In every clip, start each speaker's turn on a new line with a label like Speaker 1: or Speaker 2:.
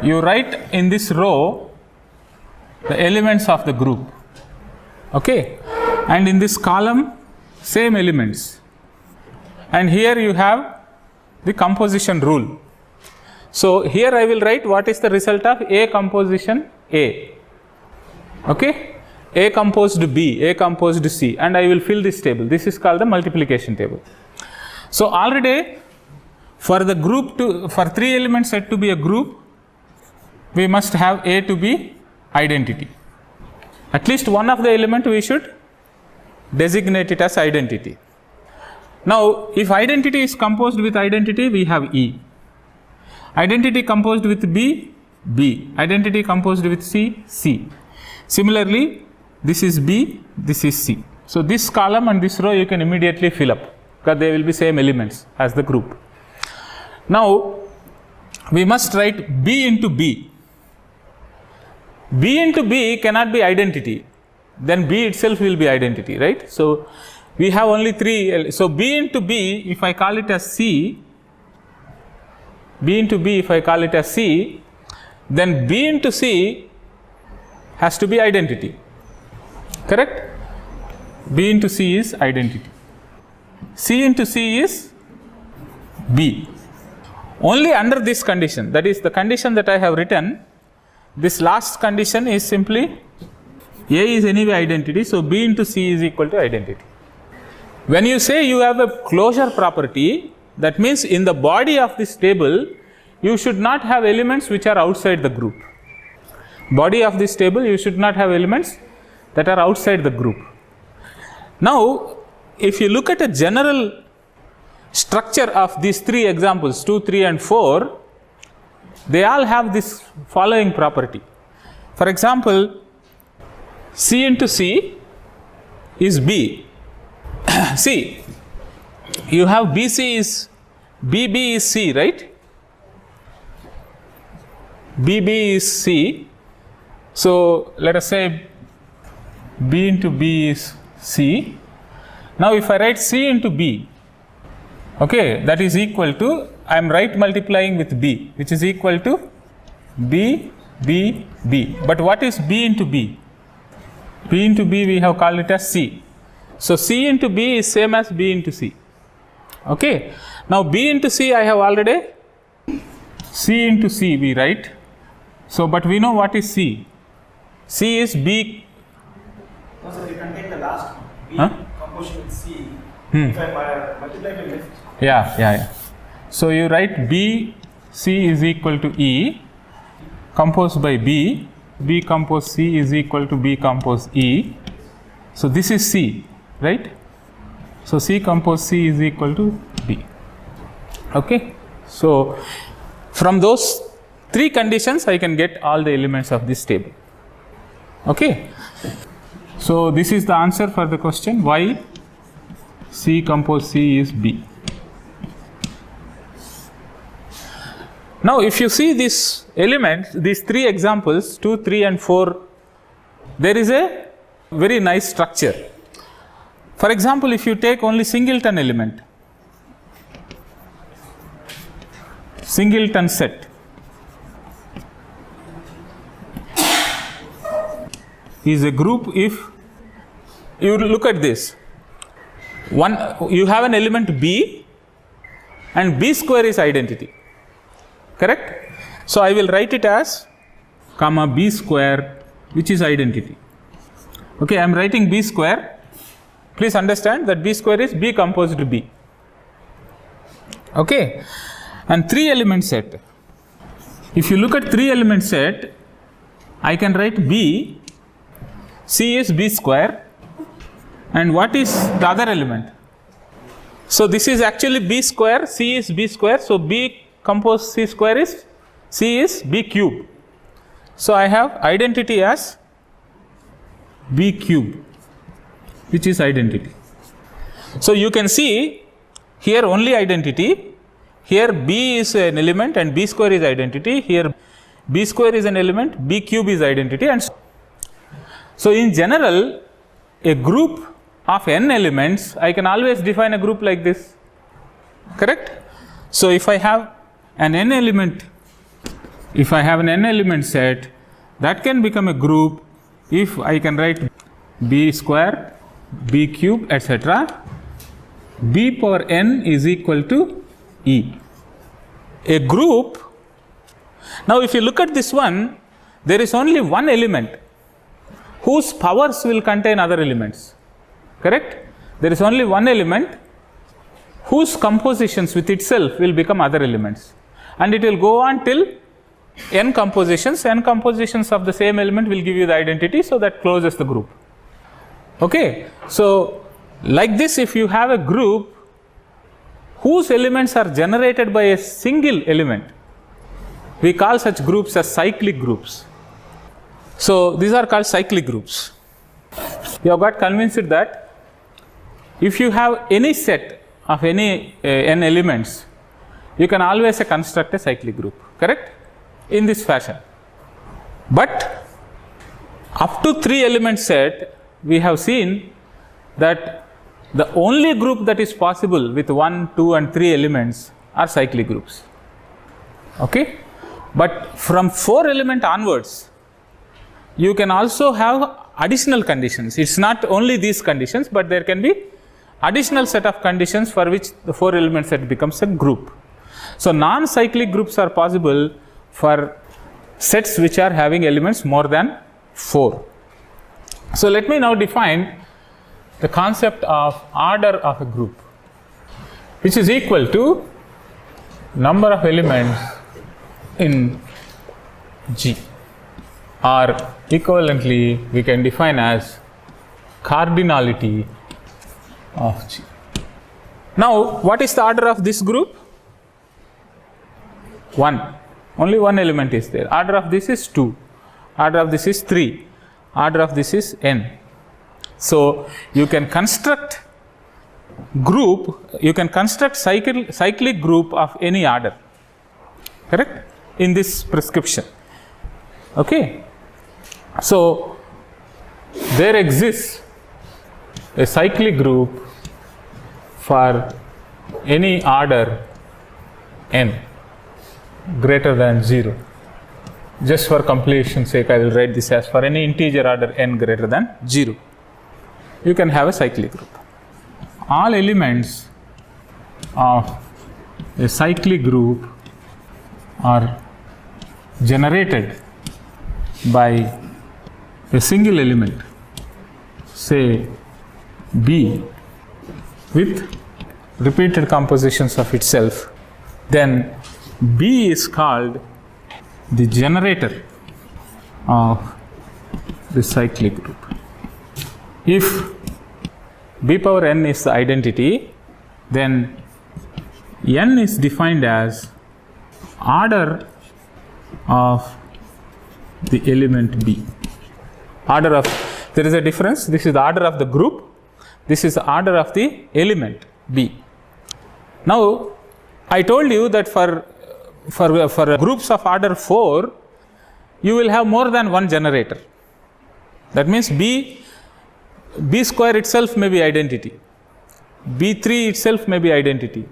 Speaker 1: you write in this row the elements of the group, okay, and in this column same elements, and here you have the composition rule. So here I will write what is the result of A composition A, okay, A composed B, A composed C, and I will fill this table. This is called the multiplication table. So already for the group for 3 element set to be a group, we must have A to be identity. At least one of the element we should designate it as identity. Now if identity is composed with identity, we have E. Identity composed with B, B. Identity composed with C, C. Similarly, this is B, this is C. So this column and this row you can immediately fill up, because they will be same elements as the group. Now we must write B into B. B into B cannot be identity, then B itself will be identity, right? So we have only 3, so B into B, if I call it as C, B into B, if I call it as C, then B into C has to be identity, correct? B into C is identity. C into C is B. Only under this condition, that is the condition that I have written, this last condition is simply A is anyway identity, so B into C is equal to identity. When you say you have a closure property, that means in the body of this table, you should not have elements which are outside the group. Body of this table, you should not have elements that are outside the group. Now, if you look at a general structure of these 3 examples, 2, 3 and 4, they all have this following property. For example, C into C is B. See, you have BC is, BB is C, right? BB is C. So let us say B into B is C. Now if I write C into B, okay, that is equal to, I am right multiplying with B, which is equal to B, B, B. But what is B into B? B into B we have called it as C. So C into B is same as B into C. Okay. Now B into C I have already, C into C we write. So but we know what is C. C is B.
Speaker 2: No, sir, you can take the last one. B composition with C. If I multiply by left.
Speaker 1: Yeah. So you write B, C is equal to E, composed by B, B compose C is equal to B compose E. So this is C, right? So C compose C is equal to B. Okay. So from those 3 conditions I can get all the elements of this table. Okay. So this is the answer for the question why C compose C is B. Now if you see this element, these 3 examples, 2, 3 and 4, there is a very nice structure. For example, if you take only singleton element, singleton set, is a group if you look at this. You have an element B and B square is identity, correct? So I will write it as comma B square, which is identity. Okay, I am writing B square. Please understand that B square is B composed B. Okay, and 3 element set. If you look at 3 element set, I can write B, C is B square, and what is the other element? So this is actually B square, C is B square, so B composed C square is, C is B cube. So I have identity as B cube, which is identity. So you can see here only identity, here B is an element and B square is identity, here B square is an element, B cube is identity, and so in general a group of n elements, I can always define a group like this, correct? So if I have an n element if I have an n element set, that can become a group if I can write b square, b cube, etc. b power n is equal to e. A group, now if you look at this one, there is only one element whose powers will contain other elements, correct? There is only one element whose compositions with itself will become other elements, and it will go on till n compositions of the same element will give you the identity, so that closes the group. Okay, so like this, if you have a group whose elements are generated by a single element, we call such groups as cyclic groups. So these are called cyclic groups. You have got convinced that if you have any set of any n elements, you can always construct a cyclic group, correct? In this fashion. But up to 3 element set, we have seen that the only group that is possible with 1, 2 and 3 elements are cyclic groups. Okay? But from 4 element onwards, you can also have additional conditions. It's not only these conditions, but there can be additional set of conditions for which the 4 element set becomes a group. So non-cyclic groups are possible for sets which are having elements more than 4. So let me now define the concept of order of a group, which is equal to number of elements in G, or equivalently we can define as cardinality of G. Now what is the order of this group? 1. Only one element is there. Order of this is 2. Order of this is 3. Order of this is n. So you can construct group, you can construct cyclic group of any order, correct, in this prescription. Okay. So there exists a cyclic group for any order n greater than 0. Just for completion's sake, I will write this as for any integer order n greater than 0. You can have a cyclic group. All elements of a cyclic group are generated by a single element, say B, with repeated compositions of itself. Then B is called the generator of the cyclic group. If B power n is the identity, then n is defined as order of the element B. Order of, there is a difference, this is the order of the group, this is the order of the element B. Now I told you that for groups of order 4, you will have more than one generator. That means B square itself may be identity, B3 itself may be identity.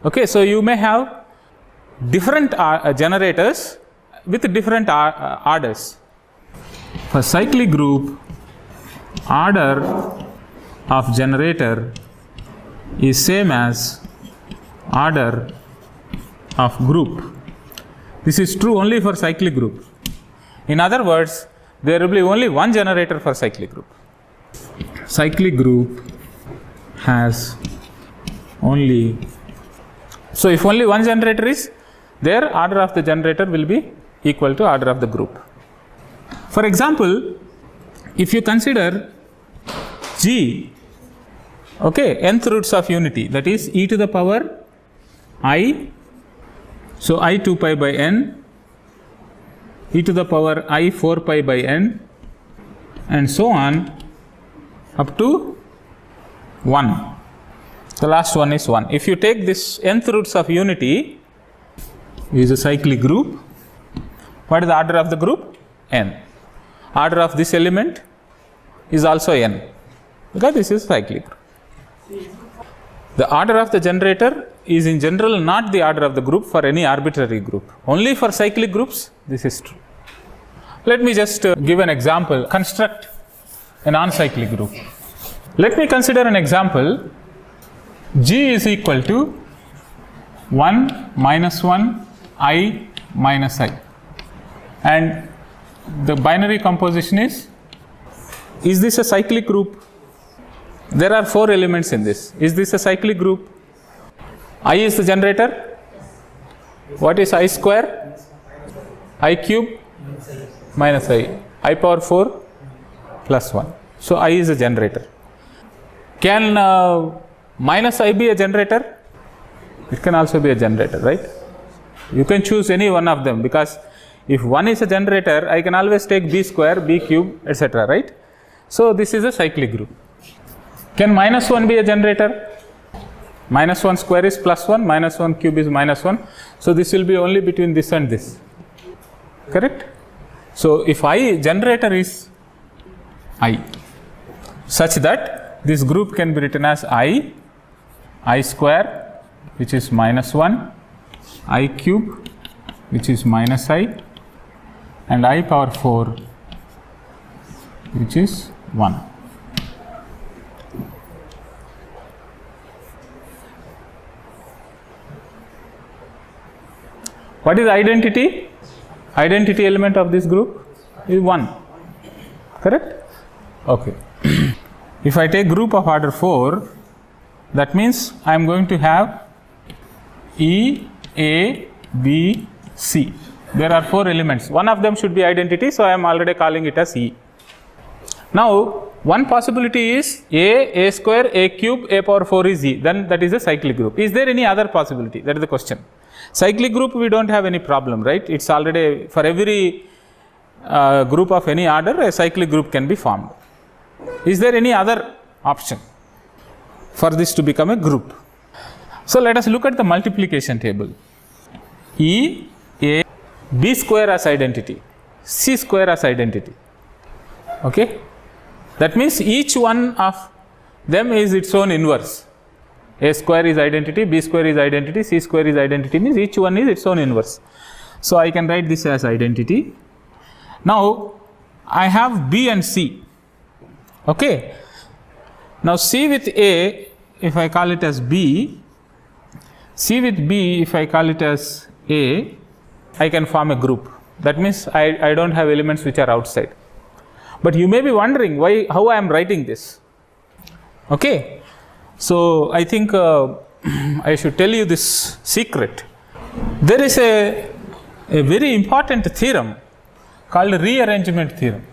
Speaker 1: Okay, so you may have different generators with different orders. For cyclic group, order of generator is same as order of group. This is true only for cyclic group. In other words, there will be only one generator for cyclic group. Cyclic group has only, so if only one generator is there, order of the generator will be equal to order of the group. For example, if you consider G, okay, nth roots of unity, that is e to the power I, so I 2 pi by n, e to the power I 4 pi by n, and so on up to 1. The last one is 1. If you take this nth roots of unity is a cyclic group, what is the order of the group? N. Order of this element is also n, because this is cyclic group. The order of the generator is in general not the order of the group for any arbitrary group. Only for cyclic groups this is true. Let me just give an example. Construct a non-cyclic group. Let me consider an example. G is equal to 1 minus 1 I minus I, and the binary composition is this a cyclic group? There are 4 elements in this. Is this a cyclic group? I is the generator. What is I square? I cube minus I power 4 plus 1. So I is a generator. Can minus I be a generator? It can also be a generator, right? You can choose any one of them, because if 1 is a generator, I can always take b square, b cube, etc., right? So this is a cyclic group. Can minus 1 be a generator? Minus 1 square is plus 1, minus 1 cube is minus 1. So this will be only between this and this. Correct? So if I generator is I, such that this group can be written as I square, which is minus 1, I cube, which is minus I, and I power 4, which is 1. What is identity? Identity element of this group is 1. Correct? Okay. If I take group of order 4, that means I am going to have E, A, B, C. There are 4 elements. One of them should be identity, so I am already calling it as E. Now, one possibility is A square, A cube, A power 4 is E. Then that is a cyclic group. Is there any other possibility? That is the question. Cyclic group, we don't have any problem, right? It's already, for every group of any order, a cyclic group can be formed. Is there any other option for this to become a group? So let us look at the multiplication table. E, A, B square as identity, C square as identity. Okay? That means each one of them is its own inverse. A square is identity, B square is identity, C square is identity, means each one is its own inverse. So I can write this as identity. Now I have B and C. Okay. Now C with A, if I call it as B, C with B, if I call it as A, I can form a group. That means I don't have elements which are outside. But you may be wondering how I am writing this. Okay. So I think I should tell you this secret. There is a very important theorem called rearrangement theorem.